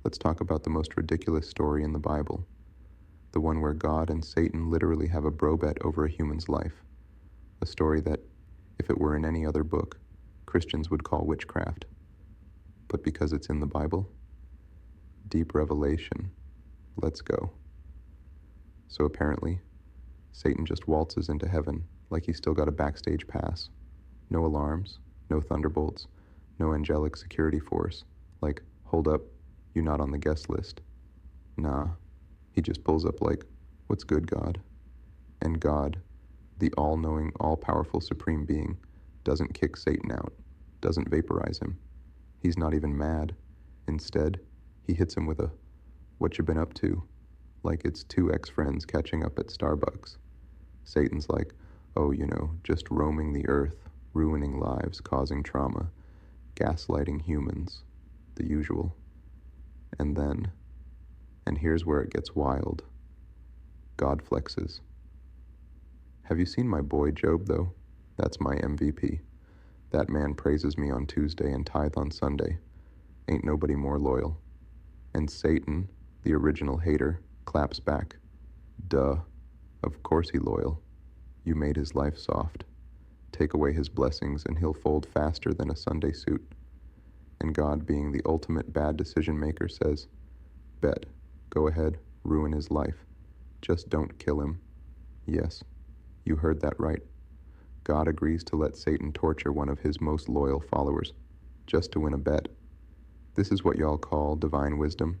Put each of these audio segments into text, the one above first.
Let's talk about the most ridiculous story in the Bible, the one where God and Satan literally have a bro bet over a human's life, a story that, if it were in any other book, Christians would call witchcraft. But because it's in the Bible, deep revelation. Let's go. So apparently, Satan just waltzes into heaven like he's still got a backstage pass. No alarms, no thunderbolts, no angelic security force, like, hold up, you're not on the guest list. Nah, he just pulls up like, what's good, God? And God, the all-knowing, all-powerful supreme being, doesn't kick Satan out, doesn't vaporize him. He's not even mad. Instead, he hits him with a, what you been up to? Like it's two ex-friends catching up at Starbucks. Satan's like, oh, just roaming the earth, ruining lives, causing trauma, gaslighting humans, the usual. And here's where it gets wild. God flexes. Have you seen my boy Job, though? That's my MVP. That man praises me on Tuesday and tithe on Sunday. Ain't nobody more loyal. And Satan, the original hater, claps back. Duh. Of course he loyal. You made his life soft. Take away his blessings and he'll fold faster than a Sunday suit. And God, being the ultimate bad decision maker, says, bet, go ahead, ruin his life. Just don't kill him. Yes, you heard that right. God agrees to let Satan torture one of his most loyal followers, just to win a bet. This is what y'all call divine wisdom.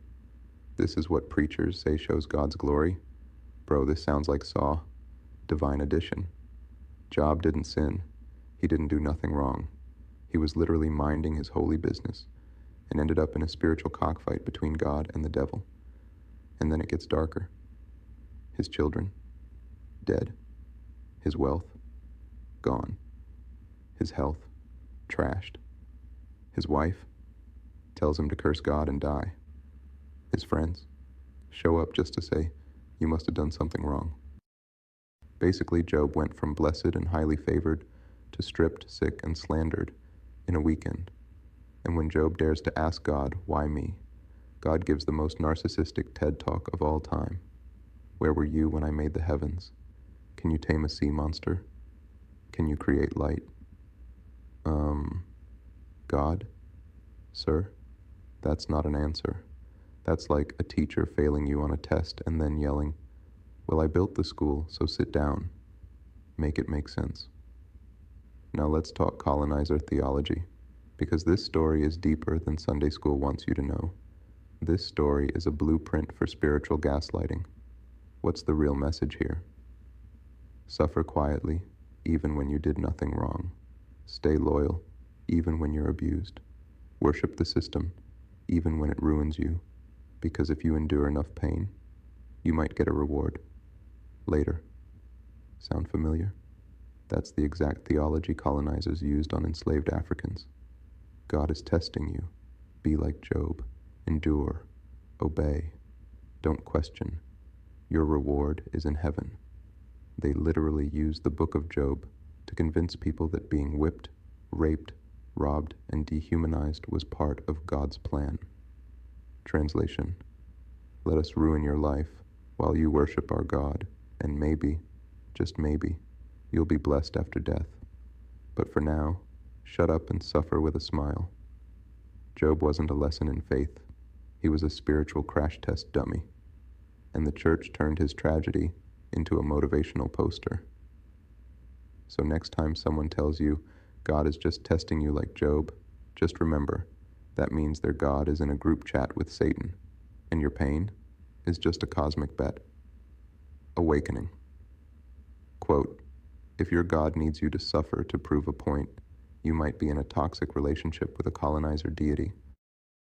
This is what preachers say shows God's glory. Bro, this sounds like Saw. Divine addition. Job didn't sin. He didn't do nothing wrong. He was literally minding his holy business and ended up in a spiritual cockfight between God and the devil. And then it gets darker. His children, dead. His wealth, gone. His health, trashed. His wife tells him to curse God and die. His friends show up just to say, you must have done something wrong. Basically, Job went from blessed and highly favored to stripped, sick, and slandered in a weekend. And when Job dares to ask God, why me? God gives the most narcissistic TED Talk of all time. Where were you when I made the heavens? Can you tame a sea monster? Can you create light? God? Sir? That's not an answer. That's like a teacher failing you on a test and then yelling, well, I built the school, so sit down. Make it make sense. Now let's talk colonizer theology, because this story is deeper than Sunday school wants you to know. This story is a blueprint for spiritual gaslighting. What's the real message here? Suffer quietly, even when you did nothing wrong. Stay loyal, even when you're abused. Worship the system, even when it ruins you, because if you endure enough pain, you might get a reward. Later. Sound familiar? That's the exact theology colonizers used on enslaved Africans. God is testing you. Be like Job. Endure. Obey. Don't question. Your reward is in heaven. They literally used the book of Job to convince people that being whipped, raped, robbed, and dehumanized was part of God's plan. Translation: let us ruin your life while you worship our God, and maybe, just maybe, you'll be blessed after death. But for now, shut up and suffer with a smile. Job wasn't a lesson in faith. He was a spiritual crash test dummy. And the church turned his tragedy into a motivational poster. So next time someone tells you God is just testing you like Job, just remember, that means their God is in a group chat with Satan, and your pain is just a cosmic bet. Awakening. Quote, if your God needs you to suffer to prove a point, you might be in a toxic relationship with a colonizer deity.